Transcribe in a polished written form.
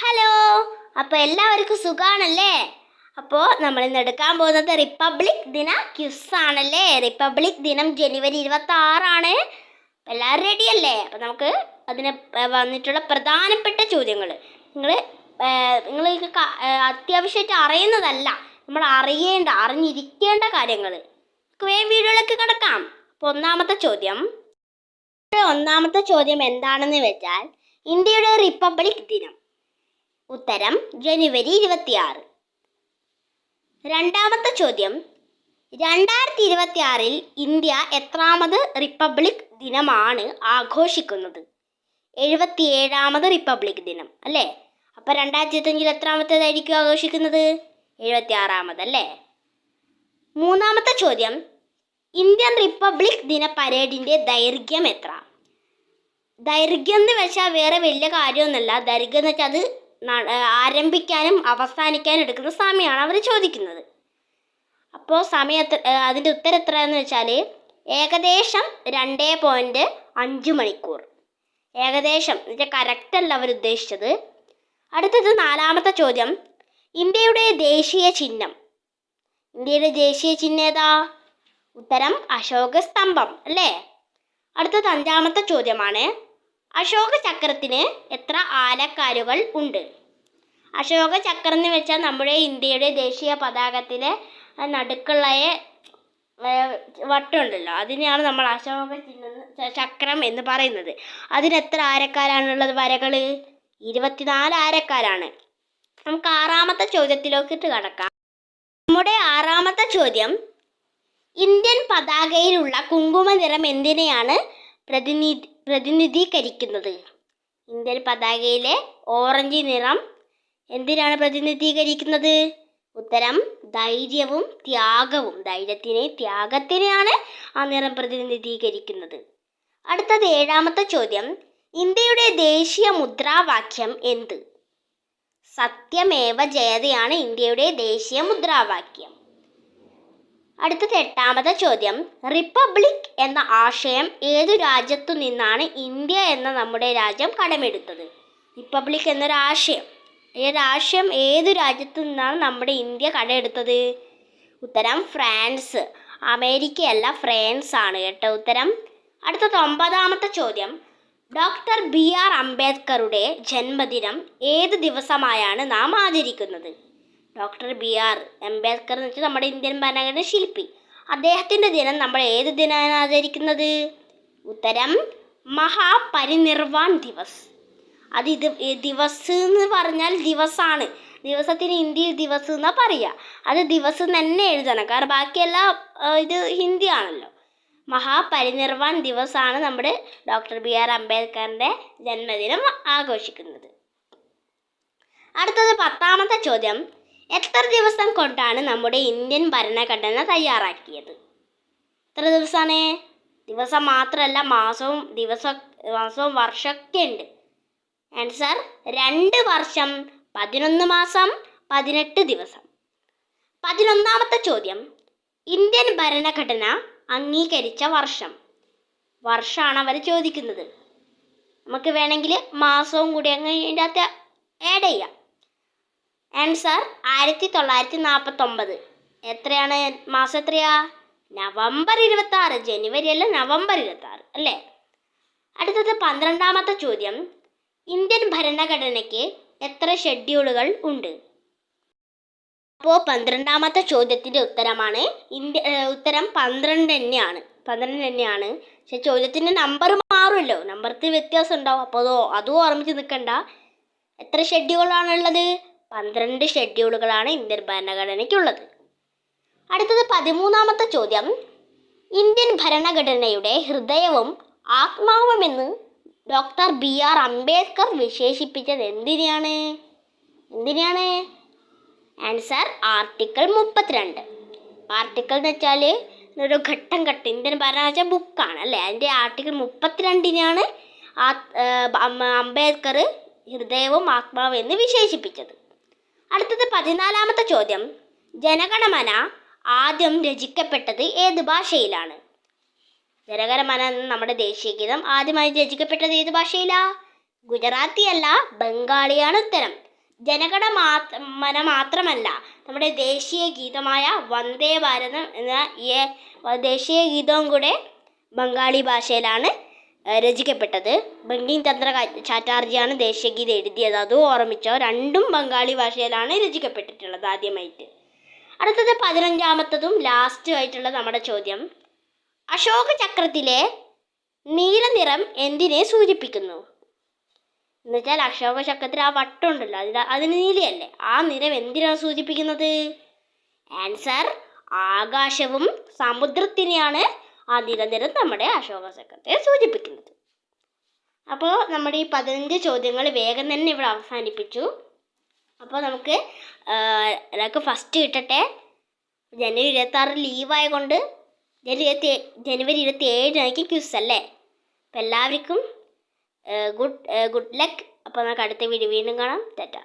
Hello, അപ്പോൾ എല്ലാവർക്കും സുഖാണല്ലേ? അപ്പോൾ നമ്മൾ ഇന്ന് എടുക്കാൻ പോകുന്നത് റിപ്പബ്ലിക് ദിന ക്വിസ് ആണല്ലേ. റിപ്പബ്ലിക് ദിനം ജനുവരി 26 എല്ലാവരും റെഡിയല്ലേ? അപ്പോൾ നമുക്ക് അതിന് വന്നിട്ടുള്ള പ്രധാനപ്പെട്ട ചോദ്യങ്ങൾ നിങ്ങൾ അത്യാവശ്യമായിട്ട് അറിയുന്നതല്ല, നമ്മൾ അറിഞ്ഞിരിക്കേണ്ട കാര്യങ്ങൾ. വേഗം വീഡിയോയിലേക്ക് കിടക്കാം. അപ്പോൾ ഒന്നാമത്തെ ചോദ്യം എന്താണെന്ന് വെച്ചാൽ, ഇന്ത്യയുടെ റിപ്പബ്ലിക് ദിനം. ഉത്തരം ജനുവരി 26. രണ്ടാമത്തെ ചോദ്യം, 2026 ഇന്ത്യ എത്രാമത് റിപ്പബ്ലിക് ദിനമാണ് ആഘോഷിക്കുന്നത്? 77ാമത് റിപ്പബ്ലിക് ദിനം അല്ലേ? അപ്പോൾ 2025 എത്രാമത്തേതായിരിക്കും ആഘോഷിക്കുന്നത്? 76ാമത് അല്ലേ? മൂന്നാമത്തെ ചോദ്യം, ഇന്ത്യൻ റിപ്പബ്ലിക് ദിന പരേഡിൻ്റെ ദൈർഘ്യം എത്ര? ദൈർഘ്യം എന്ന് വെച്ചാൽ വേറെ വലിയ കാര്യമൊന്നുമല്ല. ദൈർഘ്യം എന്ന് വെച്ചാൽ അത് ആരംഭിക്കാനും അവസാനിക്കാനും എടുക്കുന്ന സമയമാണ് അവർ ചോദിക്കുന്നത്. അപ്പോൾ അതിൻ്റെ ഉത്തരം എത്രയാണെന്ന് വെച്ചാൽ ഏകദേശം 2.5 മണിക്കൂർ. ഏകദേശം എന്നുവെച്ചാൽ കറക്റ്റല്ല അവർ ഉദ്ദേശിച്ചത്. അടുത്തത് നാലാമത്തെ ചോദ്യം, ഇന്ത്യയുടെ ദേശീയ ചിഹ്നം. ഇന്ത്യയുടെ ദേശീയ ചിഹ്നം ഏതാ? ഉത്തരം അശോക സ്തംഭം അല്ലേ? അടുത്തത് അഞ്ചാമത്തെ ചോദ്യമാണ്, അശോക ചക്രത്തിന് എത്ര ആലക്കാലുകൾ ഉണ്ട്? അശോക ചക്രം എന്ന് വെച്ചാൽ നമ്മുടെ ഇന്ത്യയുടെ ദേശീയ പതാകത്തിലെ നടുക്കുള്ള വട്ടമുണ്ടല്ലോ, അതിനെയാണ് നമ്മൾ അശോക ചക്രം എന്ന് പറയുന്നത്. അതിന് എത്ര ആരക്കാലാണുള്ളത്? വരകൾ 24 ആരക്കാലാണ്. നമുക്ക് ആറാമത്തെ ചോദ്യത്തിലേക്ക് കടക്കാം. നമ്മുടെ ആറാമത്തെ ചോദ്യം, ഇന്ത്യൻ പതാകയിലുള്ള കുങ്കുമ നിറം എന്തിനെയാണ് പ്രതിനിധീകരിക്കുന്നത്? ഇന്ത്യൻ പതാകയിലെ ഓറഞ്ച് നിറം എന്തിനാണ് പ്രതിനിധീകരിക്കുന്നത്? ഉത്തരം ധൈര്യവും ത്യാഗവും. ത്യാഗത്തിനെയാണ് ആ നിറം പ്രതിനിധീകരിക്കുന്നത്. അടുത്തത് ഏഴാമത്തെ ചോദ്യം, ഇന്ത്യയുടെ ദേശീയ മുദ്രാവാക്യം എന്ത്? സത്യമേവ ജയതയാണ് ഇന്ത്യയുടെ ദേശീയ മുദ്രാവാക്യം. അടുത്തത് എട്ടാമത്തെ ചോദ്യം, റിപ്പബ്ലിക് എന്ന ആശയം ഏതു രാജ്യത്തു നിന്നാണ് ഇന്ത്യ എന്ന നമ്മുടെ രാജ്യം കടമെടുത്തത്? റിപ്പബ്ലിക് എന്നൊരാശയം, ഏതു രാജ്യത്തു നിന്നാണ് നമ്മുടെ ഇന്ത്യ കടമെടുത്തത്? ഉത്തരം ഫ്രാൻസ്. അമേരിക്കയല്ല, ഫ്രാൻസ് ആണ് കേട്ടോ ഉത്തരം. അടുത്തത് ഒമ്പതാമത്തെ ചോദ്യം, ഡോക്ടർ BR അംബേദ്കറുടെ ജന്മദിനം ഏത് ദിവസമായാണ് നാം ആചരിക്കുന്നത്? ഡോക്ടർ BR അംബേദ്കർ എന്ന് വെച്ചാൽ നമ്മുടെ ഇന്ത്യൻ ഭരണഘടന ശില്പി. അദ്ദേഹത്തിൻ്റെ ദിനം നമ്മൾ ഏത് ദിനമാണ് ആചരിക്കുന്നത്? ഉത്തരം മഹാപരിനിർവാൺ ദിവസ്. ദിവസ് എന്ന് പറഞ്ഞാൽ ദിവസമാണ്. ദിവസത്തിന് ഹിന്ദിയിൽ ദിവസ് എന്നാ പറയുക. അത് ദിവസം തന്നെ എഴുതണം, കാരണം ബാക്കിയെല്ലാം ഇത് ഹിന്ദി ആണല്ലോ. മഹാപരിനിർവാൺ ദിവസാണ് നമ്മുടെ ഡോക്ടർ BR അംബേദ്കറിൻ്റെ ജന്മദിനം ആഘോഷിക്കുന്നത്. അടുത്തത് പത്താമത്തെ ചോദ്യം, എത്ര ദിവസം കൊണ്ടാണ് നമ്മുടെ ഇന്ത്യൻ ഭരണഘടന തയ്യാറാക്കിയത്? എത്ര ദിവസമാണ്? ദിവസം മാത്രമല്ല, മാസവും വർഷമൊക്കെ ഉണ്ട്. ആൻസർ 2 വർഷം 11 മാസം 18 ദിവസം. 11ാമത്തെ ചോദ്യം, ഇന്ത്യൻ ഭരണഘടന അംഗീകരിച്ച വർഷമാണ് അവർ ചോദിക്കുന്നത്. നമുക്ക് വേണമെങ്കിൽ മാസവും കൂടി അങ്ങ് ഇതിൻ്റെ അകത്ത് ആഡ് ചെയ്യാം. ആൻസർ 1949. എത്രയാണ് മാസം? എത്രയാ? നവംബർ 26. ജനുവരി അല്ല, നവംബർ 26 അല്ലേ? അടുത്തത് 12ാമത്തെ ചോദ്യം, ഇന്ത്യൻ ഭരണഘടനയ്ക്ക് എത്ര ഷെഡ്യൂളുകൾ ഉണ്ട്? അപ്പോൾ 12ാമത്തെ ചോദ്യത്തിൻ്റെ ഉത്തരമാണ് ഉത്തരം 12 തന്നെയാണ്. 12 തന്നെയാണ്. പക്ഷെ ചോദ്യത്തിൻ്റെ നമ്പർ മാറുമല്ലോ, നമ്പർക്ക് വ്യത്യാസം ഉണ്ടാവും. അപ്പോൾ അതും ഓർമ്മിച്ച് നിൽക്കണ്ട. എത്ര ഷെഡ്യൂളാണുള്ളത്? 12 ഷെഡ്യൂളുകളാണ് ഇന്ത്യൻ ഭരണഘടനയ്ക്കുള്ളത്. അടുത്തത് 13ാമത്തെ ചോദ്യം, ഇന്ത്യൻ ഭരണഘടനയുടെ ഹൃദയവും ആത്മാവുമെന്ന് ഡോക്ടർ BR അംബേദ്കർ വിശേഷിപ്പിച്ചത് എന്തിനെയാണ്? Answer article 32. ആർട്ടിക്കിൾ എന്ന് വെച്ചാൽ ഒരു ഘട്ടം ഇന്ത്യൻ ഭരണഘടന ബുക്കാണ് അല്ലേ? അതിൻ്റെ ആർട്ടിക്കിൾ 32നെയാണ് അംബേദ്കർ ഹൃദയവും ആത്മാവും എന്ന് വിശേഷിപ്പിച്ചത്. അടുത്തത് 14ാമത്തെ ചോദ്യം, ജനഗണമന ആദ്യം രചിക്കപ്പെട്ടത് ഏത് ഭാഷയിലാണ്? ജനഗണമന നമ്മുടെ ദേശീയ ഗീതം ആദ്യമായി രചിക്കപ്പെട്ടത് ഏത് ഭാഷയിലാണ്? ഗുജറാത്തി അല്ല, ബംഗാളിയാണ് ഉത്തരം. ജനഗണമന മാത്രമല്ല, നമ്മുടെ ദേശീയ ഗീതമായ വന്ദേ ഭാരതം എന്ന ഈ ദേശീയ ഗീതവും കൂടെ ബംഗാളി ഭാഷയിലാണ് രചിക്കപ്പെട്ടത്. ബങ്കിം ചന്ദ്ര ചാറ്റർജിയാണ് ദേശീയ ഗീതം എഴുതിയത്, അതും ഓർമ്മിച്ചോ. രണ്ടും ബംഗാളി ഭാഷയിലാണ് രചിക്കപ്പെട്ടിട്ടുള്ളത് ആദ്യമായിട്ട്. അടുത്തത് 15ാമത്തതും ലാസ്റ്റും ആയിട്ടുള്ള നമ്മുടെ ചോദ്യം, അശോക ചക്രത്തിലെ നീല നിറം എന്തിനെ സൂചിപ്പിക്കുന്നു? എന്നുവെച്ചാൽ അശോക ചക്രത്തിൽ ആ വട്ടം ഉണ്ടല്ലോ, അതിന് നീലയല്ലേ, ആ നിറം എന്തിനാണ് സൂചിപ്പിക്കുന്നത്? ആൻസർ ആകാശവും സമുദ്രത്തിനെയാണ് ആ നിരനിരം നമ്മുടെ അശോക ചക്രത്തെ സൂചിപ്പിക്കുന്നത്. അപ്പോൾ നമ്മുടെ ഈ 15 ചോദ്യങ്ങൾ വേഗം തന്നെ ഇവിടെ അവസാനിപ്പിച്ചു. അപ്പോൾ നമുക്ക് എല്ലാവർക്കും ഫസ്റ്റ് കിട്ടട്ടെ. ജനുവരി 26 ലീവായതുകൊണ്ട് ജനുവരി 27 ക്വിസ് അല്ലേ. അപ്പോൾ എല്ലാവർക്കും ഗുഡ് ലക്ക്. അപ്പോൾ നമുക്ക് അടുത്ത വീഡിയോ വീണ്ടും കാണാം. ടാറ്റ.